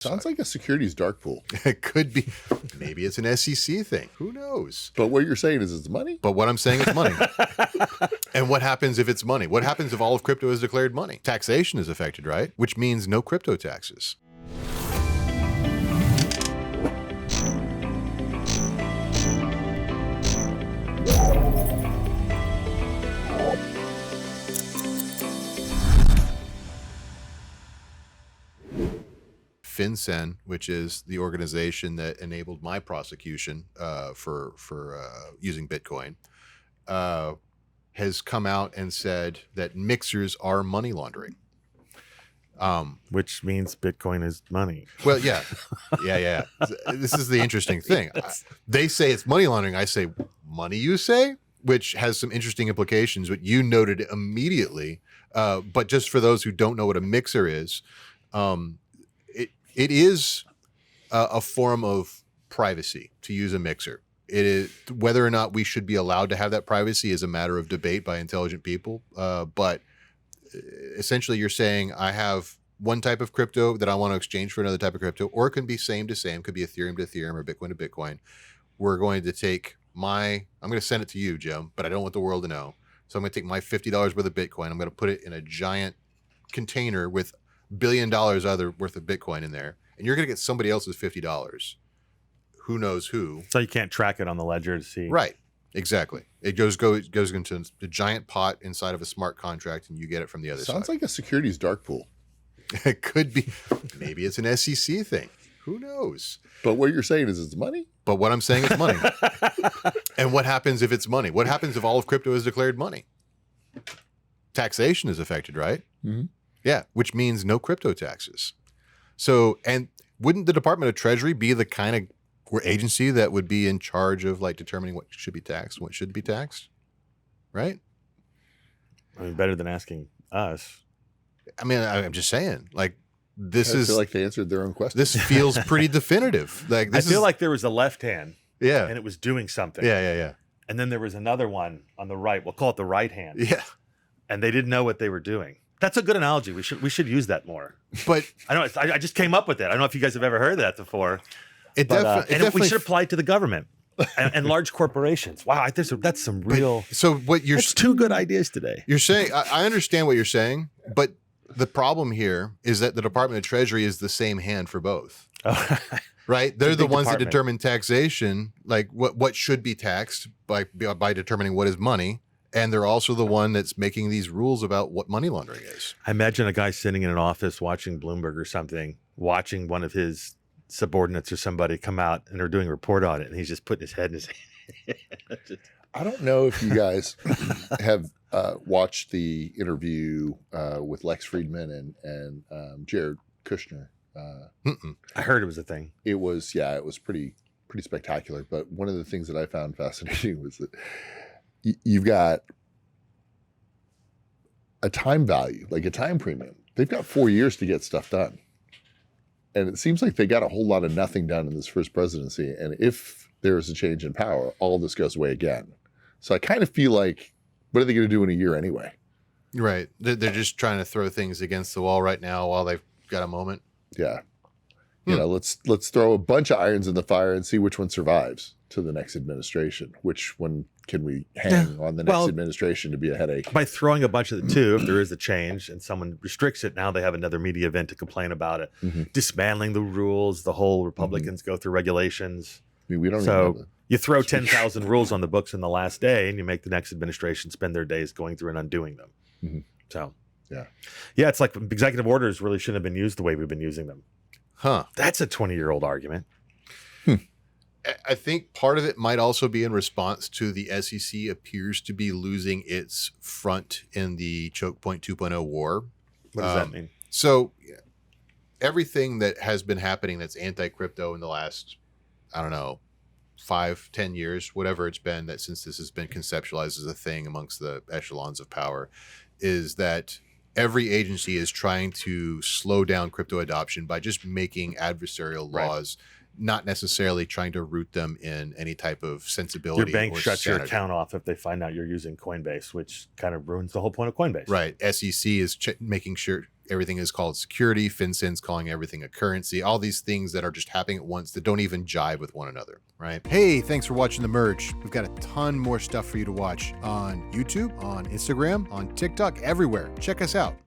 Sounds like a securities dark pool. It could be. Maybe it's an SEC thing. Who knows? But what you're saying is it's money? But what I'm saying is money. And what happens if it's money? What happens if all of crypto is declared money? Taxation is affected, right? Which means no crypto taxes. FinCEN, which is the organization that enabled my prosecution for using Bitcoin, has come out and said that mixers are money laundering. Which means Bitcoin is money. Well, yeah. This is the interesting thing. They say it's money laundering. I say, money you say? Which has some interesting implications, but you noted immediately. But just for those who don't know what a mixer is, it is a form of privacy to use a mixer. It is, whether or not we should be allowed to have that privacy is a matter of debate by intelligent people. But essentially you're saying I have one type of crypto that I want to exchange for another type of crypto, or it can be same to same, could be Ethereum to Ethereum or Bitcoin to Bitcoin. We're going to take I'm going to send it to you, Jim, but I don't want the world to know. So I'm going to take my $50 worth of Bitcoin. I'm going to put it in a giant container with $1 billion other worth of Bitcoin in there. And you're going to get somebody else's $50. Who knows who? So you can't track it on the ledger to see. Right. Exactly. It goes into the giant pot inside of a smart contract, and you get it from the other side. Sounds like a securities dark pool. It could be. Maybe it's an SEC thing. Who knows? But what you're saying is it's money? But what I'm saying is money. And what happens if it's money? What happens if all of crypto is declared money? Taxation is affected, right? Mm-hmm. Yeah, which means no crypto taxes. So, and wouldn't the Department of Treasury be the kind of agency that would be in charge of like determining what should be taxed and what shouldn't be taxed? Right? I mean, better than asking us. I mean, I'm just saying, like, I feel like they answered their own question. This feels pretty definitive. Like, I feel like there was a left hand. Yeah. And it was doing something. Yeah. And then there was another one on the right. We'll call it the right hand. Yeah. And they didn't know what they were doing. That's a good analogy. We should use that more. But I just came up with it. I don't know if you guys have ever heard that before. It definitely we should apply it to the government and large corporations. Wow, that's some real. So what you're That's two good ideas today. You're saying, I understand what you're saying, but the problem here is that the Department of Treasury is the same hand for both. Right? They're the ones that determine taxation, like what should be taxed by determining what is money. And they're also the one that's making these rules about what money laundering is. I imagine a guy sitting in an office watching Bloomberg or something, watching one of his subordinates or somebody come out and they're doing a report on it, and he's just putting his head in his hand. I don't know if you guys have watched the interview with Lex Friedman and Jared Kushner. I heard it was a thing. It was pretty spectacular. But one of the things that I found fascinating was that you've got a time value, like a time premium. They've got 4 years to get stuff done. And it seems like they got a whole lot of nothing done in this first presidency. And if there is a change in power, all this goes away again. So I kind of feel like, what are they going to do in a year anyway? Right. They're just trying to throw things against the wall right now while they've got a moment. Yeah. You know, let's throw a bunch of irons in the fire and see which one survives to the next administration. Which one can we hang on the next administration to be a headache? By throwing a bunch of the two, if there is a change and someone restricts it, now they have another media event to complain about it. Mm-hmm. Dismantling the rules, the whole Republicans go through regulations. I mean, we don't so even you throw 10,000 rules on the books in the last day, and you make the next administration spend their days going through and undoing them. Mm-hmm. So, yeah, it's like executive orders really shouldn't have been used the way we've been using them. Huh. That's a 20-year-old argument. I think part of it might also be in response to the SEC appears to be losing its front in the Choke Point 2.0 war. What does that mean? So everything that has been happening that's anti-crypto in the last, 5-10 years, whatever it's been, that since this has been conceptualized as a thing amongst the echelons of power, is that every agency is trying to slow down crypto adoption by just making adversarial laws, not necessarily trying to root them in any type of sensibility. Your bank shuts sanity. your account off if they find out you're using Coinbase, which kind of ruins the whole point of Coinbase. Right. SEC is making sure everything is called security. FinCEN's calling everything a currency. All these things that are just happening at once that don't even jive with one another, right? Hey, thanks for watching The Merge. We've got a ton more stuff for you to watch on YouTube, on Instagram, on TikTok, everywhere. Check us out.